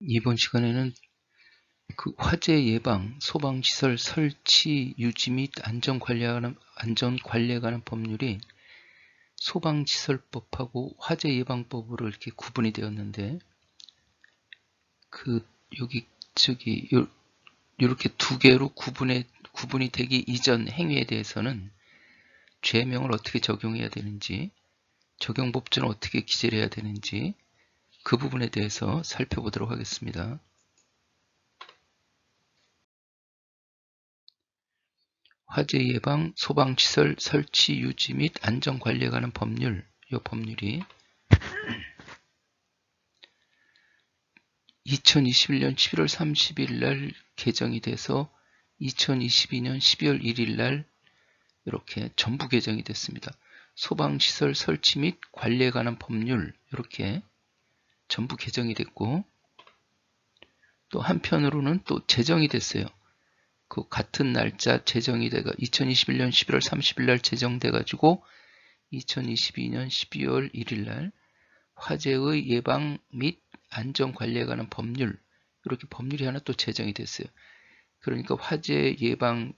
이번 시간에는 그 화재 예방, 소방시설 설치, 유지 및 안전관리에 관한 법률이 소방시설법하고 화재 예방법으로 이렇게 구분이 되었는데, 이렇게 두 개로 구분이 되기 이전 행위에 대해서는 죄명을 어떻게 적용해야 되는지, 적용법전을 어떻게 기재를 해야 되는지, 그 부분에 대해서 살펴보도록 하겠습니다. 화재 예방, 소방시설 설치, 유지 및 안전관리에 관한 법률, 이 법률이 2021년 11월 30일 날 개정이 돼서 2022년 12월 1일 날 이렇게 전부 개정이 됐습니다. 소방시설 설치 및 관리에 관한 법률, 이렇게 전부 개정이 됐고, 또 한편으로는 또 제정이 됐어요. 그 같은 날짜 제정이 돼가 2021년 11월 30일 날 제정돼 가지고 2022년 12월 1일 날 화재의 예방 및 안전관리에 관한 법률, 이렇게 법률이 하나 또 제정이 됐어요. 그러니까 화재 예방,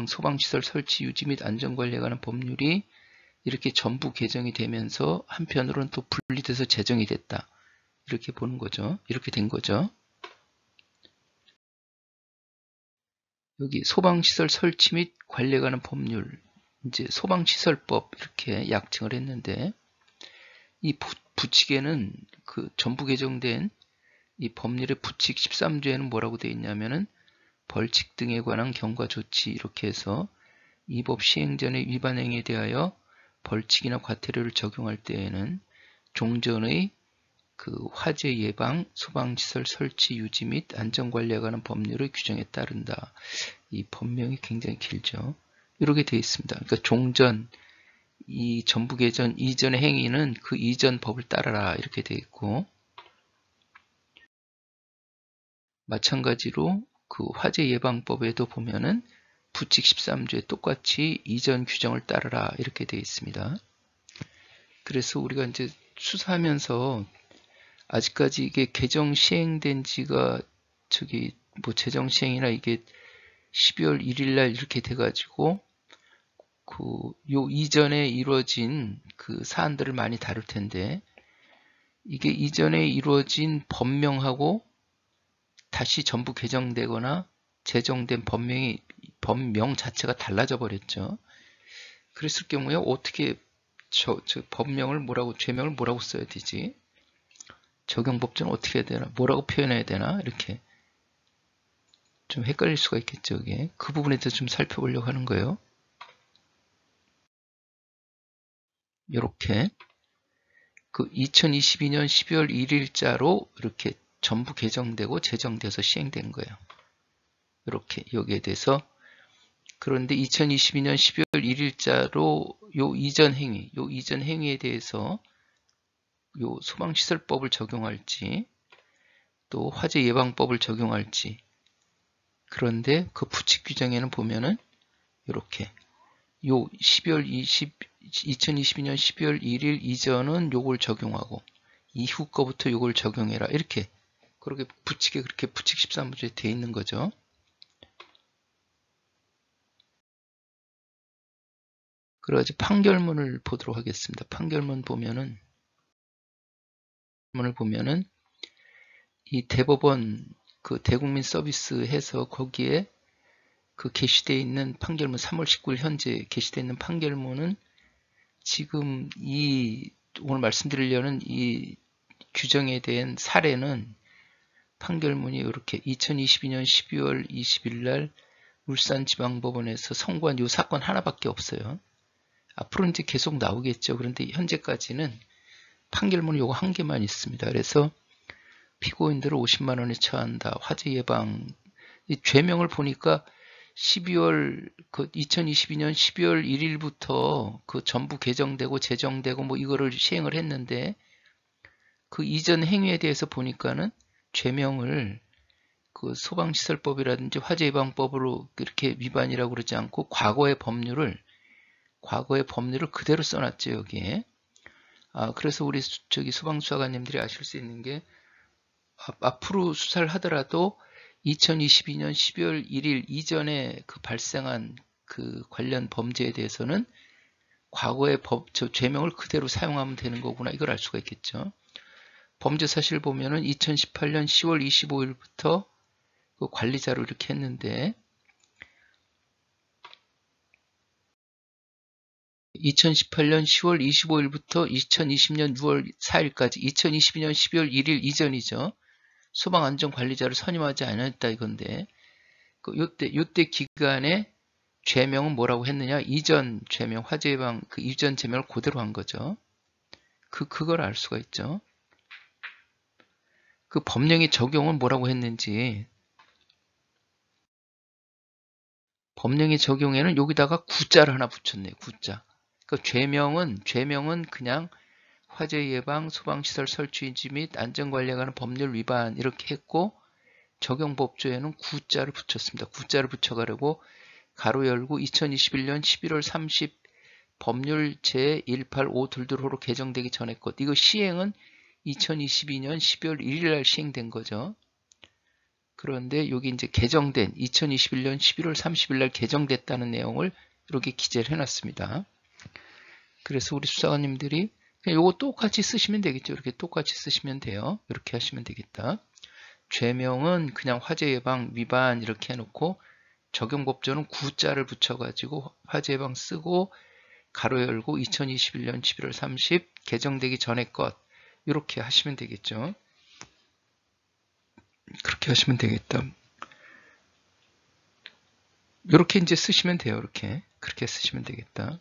소방시설 설치, 유지 및 안전관리에 관한 법률이 이렇게 전부 개정이 되면서 한편으로는 또 분리돼서 제정이 됐다. 이렇게 보는 거죠. 이렇게 된 거죠. 여기 소방시설 설치 및 관리에 관한 법률, 이제 소방시설법 이렇게 약칭을 했는데, 이 부칙에는 그 전부 개정된 이 법률의 부칙 13조에는 뭐라고 되어 있냐면은 벌칙 등에 관한 경과 조치, 이렇게 해서 이 법 시행 전의 위반 행위에 대하여 벌칙이나 과태료를 적용할 때에는 종전의 그 화재 예방, 소방시설 설치, 유지 및 안전관리에 관한 법률의 규정에 따른다. 이 법명이 굉장히 길죠. 이렇게 되어 있습니다. 그러니까 종전, 이 전부 개정 이전의 행위는 그 이전 법을 따라라, 이렇게 되어 있고, 마찬가지로 그 화재 예방법에도 보면은 부칙 13조에 똑같이 이전 규정을 따르라, 이렇게 되어 있습니다. 그래서 우리가 이제 수사하면서 아직까지 이게 개정 시행된 지가 제정 시행이나 이게 12월 1일 날 이렇게 돼가지고 요 이전에 이루어진 그 사안들을 많이 다룰 텐데, 이게 이전에 이루어진 법명하고 다시 전부 개정되거나 제정된 법명 자체가 달라져 버렸죠. 그랬을 경우에 어떻게 법명을 죄명을 뭐라고 써야 되지? 적용법전은 어떻게 해야 되나? 뭐라고 표현해야 되나? 이렇게 좀 헷갈릴 수가 있겠죠. 이게. 그 부분에 대해서 좀 살펴보려고 하는 거예요. 이렇게 그 2022년 12월 1일자로 이렇게 전부 개정되고 제정돼서 시행된 거예요. 이렇게 여기에 대해서. 그런데 2022년 12월 1일자로 요 이전 행위에 대해서 요 소방시설법을 적용할지 또 화재 예방법을 적용할지, 그런데 그 부칙 규정에는 보면은 이렇게 2022년 12월 1일 이전은 요걸 적용하고 이후 거부터 요걸 적용해라, 이렇게 그렇게 부칙에 그렇게 부칙 13조에 되어 있는 거죠. 그래가지고 판결문을 보도록 하겠습니다. 판결문 보면은 이 대법원 그 대국민 서비스 해서 거기에 그 게시되어 있는 판결문 3월 19일 현재 게시되어 있는 판결문은 지금 오늘 말씀드리려는 이 규정에 대한 사례는 판결문이 이렇게 2022년 12월 20일 날 울산지방법원에서 선고한 이 사건 하나밖에 없어요. 앞으로 이제 계속 나오겠죠. 그런데 현재까지는 판결문이 요거 한 개만 있습니다. 그래서 피고인들을 50만 원에 처한다. 화재 예방. 이 죄명을 보니까 2022년 12월 1일부터 그 전부 개정되고 제정되고 뭐 이거를 시행을 했는데, 그 이전 행위에 대해서 보니까는 죄명을 그 소방시설법이라든지 화재 예방법으로 이렇게 위반이라고 그러지 않고 과거의 법률을 그대로 써놨죠, 여기에. 그래서 우리 소방수사관님들이 아실 수 있는 게 앞으로 수사를 하더라도 2022년 12월 1일 이전에 그 발생한 그 관련 범죄에 대해서는 과거의 죄명을 그대로 사용하면 되는 거구나, 이걸 알 수가 있겠죠. 범죄 사실 보면은 2018년 10월 25일부터 그 관리자로 이렇게 했는데 2018년 10월 25일부터 2020년 6월 4일까지 2022년 12월 1일 이전이죠. 소방안전관리자를 선임하지 않았다 이건데 요때 기간에 죄명은 뭐라고 했느냐? 이전 죄명, 화재 예방 그 이전 죄명을 그대로 한 거죠. 그걸 알 수가 있죠. 그 법령의 적용은 뭐라고 했는지, 법령의 적용에는 여기다가 구자를 하나 붙였네요. 구자. 그 죄명은 그냥 화재 예방, 소방시설 설치 유지 및 안전관리에 관한 법률 위반 이렇게 했고, 적용법조에는 구자를 붙였습니다. 구자를 붙여가지고 가로 열고 2021년 11월 30 법률 제18522호로 개정되기 전에 것. 이거 시행은 2022년 12월 1일 날 시행된 거죠. 그런데 여기 이제 개정된 2021년 11월 30일 날 개정됐다는 내용을 이렇게 기재를 해놨습니다. 그래서 우리 수사관님들이 그냥 요거 똑같이 쓰시면 되겠죠. 이렇게 똑같이 쓰시면 돼요. 이렇게 하시면 되겠다. 죄명은 그냥 화재 예방 위반 이렇게 해놓고 적용법조는 구자를 붙여가지고 화재 예방 쓰고 가로 열고 2021년 11월 30 개정되기 전의 것 이렇게 하시면 되겠죠. 그렇게 하시면 되겠다. 이렇게 이제 쓰시면 돼요. 이렇게 그렇게 쓰시면 되겠다.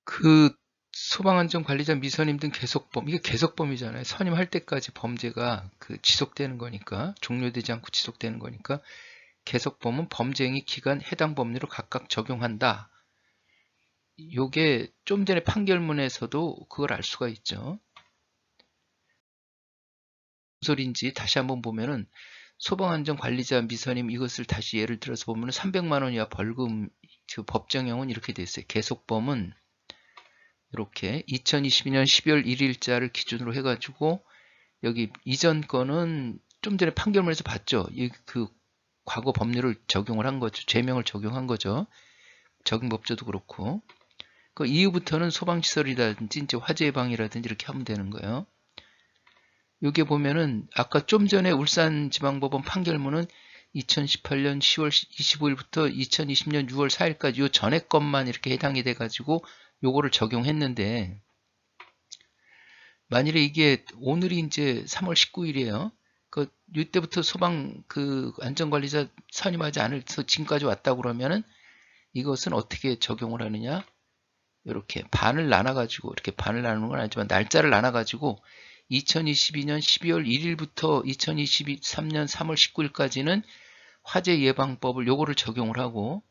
그 소방안전관리자 미선임 등 계속범, 이게 계속범이잖아요. 선임할 때까지 범죄가 그 지속되는 거니까, 종료되지 않고 지속되는 거니까 계속범은 범죄행위 기간 해당 법률을 각각 적용한다. 요게 좀 전에 판결문에서도 그걸 알 수가 있죠. 무슨 소리인지 다시 한번 보면은 소방안전관리자 미선임 이것을 다시 예를 들어서 보면은 300만 원 이하 벌금, 그 법정형은 이렇게 돼 있어요. 계속범은 이렇게 2022년 12월 1일자를 기준으로 해가지고 여기 이전 거는 좀 전에 판결문에서 봤죠. 그 과거 법률을 적용을 한 거죠. 죄명을 적용한 거죠. 적용법조도 그렇고 그 이후부터는 소방시설이라든지 이제 화재 예방이라든지 이렇게 하면 되는 거예요. 여기 보면은 아까 좀 전에 울산지방법원 판결문은 2018년 10월 25일부터 2020년 6월 4일까지 요 전에 것만 이렇게 해당이 돼가지고 요거를 적용했는데 만일에 이게 오늘이 이제 3월 19일이에요. 그 이때부터 소방 그 안전관리자 선임하지 않아서 지금까지 왔다고 그러면은 이것은 어떻게 적용을 하느냐? 이렇게 반을 나눠가지고 이렇게 반을 나누는 건 아니지만 날짜를 나눠가지고 2022년 12월 1일부터 2023년 3월 19일까지는 화재 예방법을 요거를 적용을 하고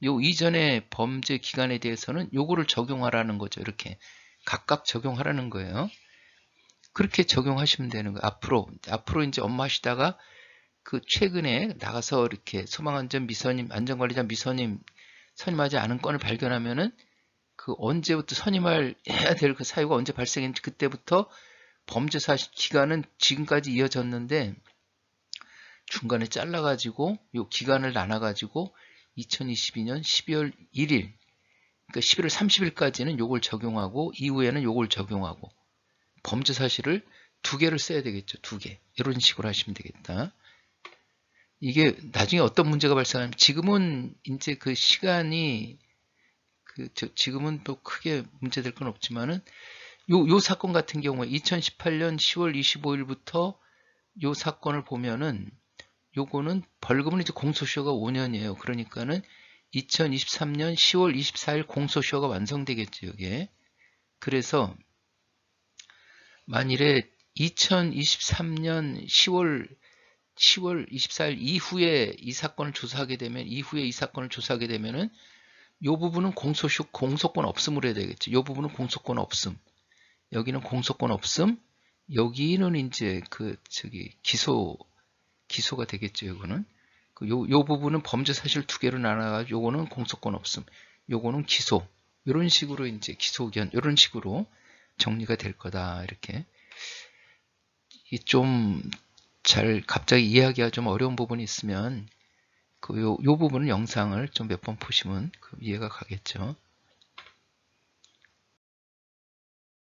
요 이전의 범죄 기간에 대해서는 요거를 적용하라는 거죠. 이렇게 각각 적용하라는 거예요. 그렇게 적용하시면 되는 거예요. 앞으로 이제 업무하시다가 그 최근에 나가서 이렇게 소방안전 미선임, 안전관리자 미선임 선임하지 않은 건을 발견하면은 그 언제부터 선임을 해야 될 그 사유가 언제 발생했는지 그때부터 범죄 사실 기간은 지금까지 이어졌는데 중간에 잘라가지고 요 기간을 나눠가지고 2022년 12월 1일 그러니까 11월 30일까지는 요걸 적용하고 이후에는 요걸 적용하고 범죄 사실을 두 개를 써야 되겠죠. 두 개. 이런 식으로 하시면 되겠다. 이게 나중에 어떤 문제가 발생하면 지금은 이제 그 시간이 지금은 또 크게 문제될 건 없지만은 요 사건 같은 경우에 2018년 10월 25일부터 요 사건을 보면은 요거는 벌금은 이제 공소시효가 5년이에요. 그러니까는 2023년 10월 24일 공소시효가 완성되겠죠, 이게. 그래서 만일에 2023년 10월 24일 이후에 이 사건을 조사하게 되면은 요 부분은 공소권 없음으로 해야 되겠죠. 요 부분은 공소권 없음. 여기는 공소권 없음. 여기는 이제 기소가 되겠죠. 이거는 요 부분은 범죄 사실 두 개로 나눠가지고 요거는 공소권 없음. 요거는 기소. 이런 식으로 이제 기소 의견 이런 식으로 정리가 될 거다. 이렇게 좀 잘 갑자기 이해하기가 좀 어려운 부분이 있으면 요 부분은 영상을 좀 몇 번 보시면 이해가 가겠죠.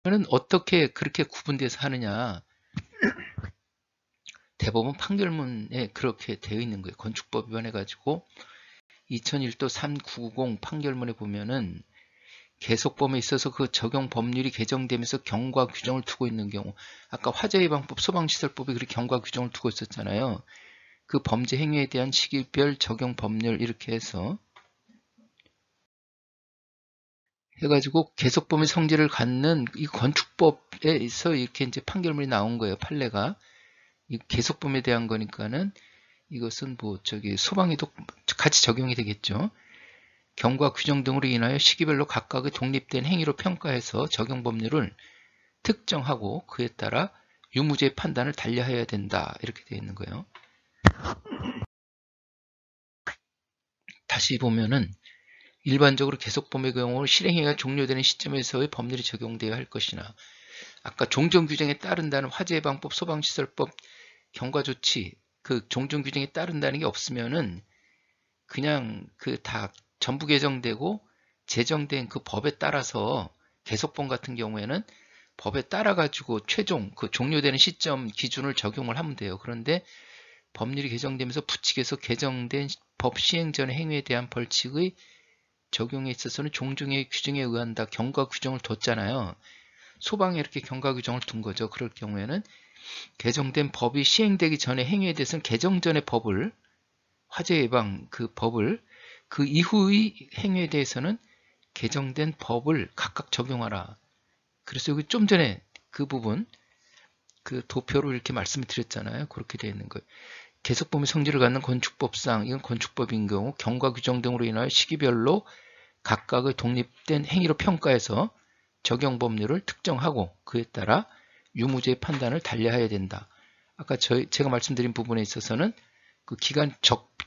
그러면 어떻게 그렇게 구분돼서 하느냐? 대법원 판결문에 그렇게 되어 있는 거예요. 건축법 위반해가지고 2001도 3990 판결문에 보면은 계속범에 있어서 그 적용 법률이 개정되면서 경과 규정을 두고 있는 경우, 아까 화재예방법, 소방시설법이 그렇게 경과 규정을 두고 있었잖아요. 그 범죄 행위에 대한 시기별 적용 법률 이렇게 해가지고 계속범의 성질을 갖는 이 건축법에서 이렇게 이제 판결문이 나온 거예요. 판례가 이 계속범에 대한 거니까는 이것은 소방에도 같이 적용이 되겠죠. 경과 규정 등으로 인하여 시기별로 각각의 독립된 행위로 평가해서 적용 법률을 특정하고 그에 따라 유무죄의 판단을 달리하여야 된다. 이렇게 되어 있는 거예요. 다시 보면은 일반적으로 계속범의 경우 실행행위가 종료되는 시점에서의 법률이 적용되어야 할 것이나 아까 종전규정에 따른다는 화재예방법, 소방시설법, 경과조치 그 종전규정에 따른다는 게 없으면은 그냥 다 전부 개정되고 제정된 그 법에 따라서 계속범 같은 경우에는 법에 따라 가지고 최종 그 종료되는 시점 기준을 적용을 하면 돼요. 그런데 법률이 개정되면서 부칙에서 개정된 법 시행 전 행위에 대한 벌칙의 적용에 있어서는 종중의 규정에 의한다. 경과 규정을 뒀잖아요. 소방에 이렇게 경과 규정을 둔 거죠. 그럴 경우에는 개정된 법이 시행되기 전에 행위에 대해서는 개정 전의 법을 화재 예방 그 법을 그 이후의 행위에 대해서는 개정된 법을 각각 적용하라. 그래서 여기 좀 전에 그 부분 그 도표로 이렇게 말씀을 드렸잖아요. 그렇게 되어 있는 거예요. 계속범의 성질을 갖는 건축법상 이건 건축법인 경우 경과 규정 등으로 인하여 시기별로 각각의 독립된 행위로 평가해서 적용 법률을 특정하고 그에 따라 유무죄의 판단을 달리하여야 된다. 아까 제가 말씀드린 부분에 있어서는 그 기간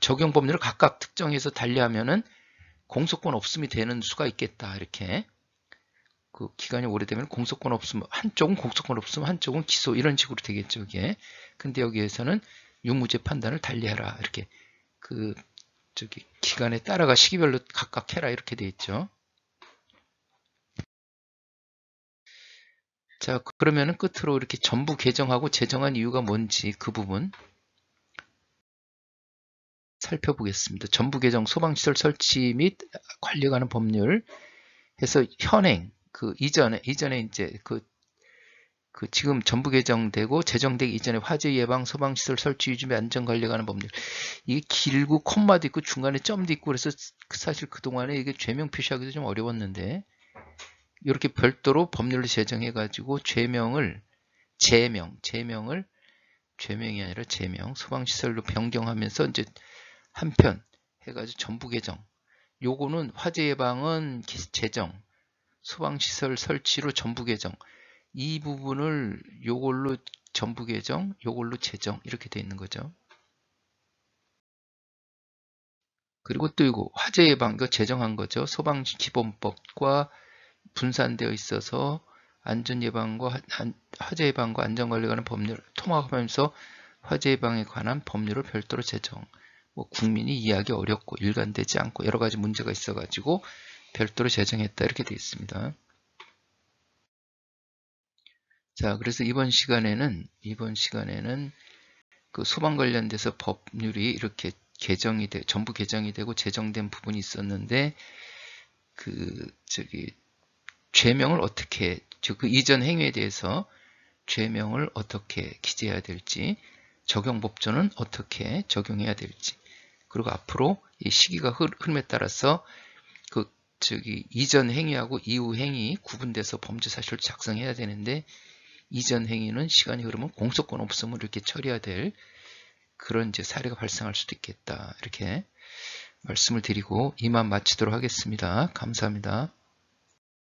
적용 법률을 각각 특정해서 달리하면은 공소권 없음이 되는 수가 있겠다. 이렇게 그 기간이 오래되면 공소권 없으면 한쪽은 공소권 없으면 한쪽은 기소 이런 식으로 되겠죠. 이게 근데 여기에서는 유무죄 판단을 달리하라 이렇게 기간에 따라가 시기별로 각각 해라 이렇게 돼 있죠. 자, 그러면은 끝으로 이렇게 전부 개정하고 제정한 이유가 뭔지 그 부분 살펴보겠습니다. 전부 개정 소방시설 설치 및 관리에 관한 법률 해서 현행 이전에 이제 지금 전부 개정되고 제정되기 이전에 화재 예방 소방시설 설치 유지 및 안전 관리에 관한 법률 이게 길고 콤마도 있고 중간에 점도 있고 그래서 사실 그동안에 이게 죄명 표시하기도 좀 어려웠는데 이렇게 별도로 법률을 제정해 가지고 죄명을 죄명이 아니라 제명 소방시설로 변경하면서 이제 한편 해가지고 전부 개정 요거는 화재 예방은 제정 소방시설 설치로 전부 개정 이 부분을 요걸로 전부 개정 요걸로 제정 이렇게 돼 있는 거죠. 그리고 또 이거 화재 예방 이거 제정한 거죠. 소방기본법과 분산되어 있어서 안전 예방과 화재 예방과 안전 관리에 관한 법률을 통합하면서 화재 예방에 관한 법률을 별도로 제정. 국민이 이해하기 어렵고 일관되지 않고 여러 가지 문제가 있어가지고 별도로 제정했다 이렇게 되어 있습니다. 자, 그래서 이번 시간에는 그 소방 관련돼서 법률이 이렇게 전부 개정이 되고 제정된 부분이 있었는데 죄명을 어떻게 그 이전 행위에 대해서 죄명을 어떻게 기재해야 될지 적용법조는 어떻게 적용해야 될지 그리고 앞으로 이 시기가 흐름에 따라서 이전 행위하고 이후 행위 구분돼서 범죄 사실을 작성해야 되는데 이전 행위는 시간이 흐르면 공소권 없음을 이렇게 처리해야 될 그런 이제 사례가 발생할 수도 있겠다. 이렇게 말씀을 드리고 이만 마치도록 하겠습니다. 감사합니다.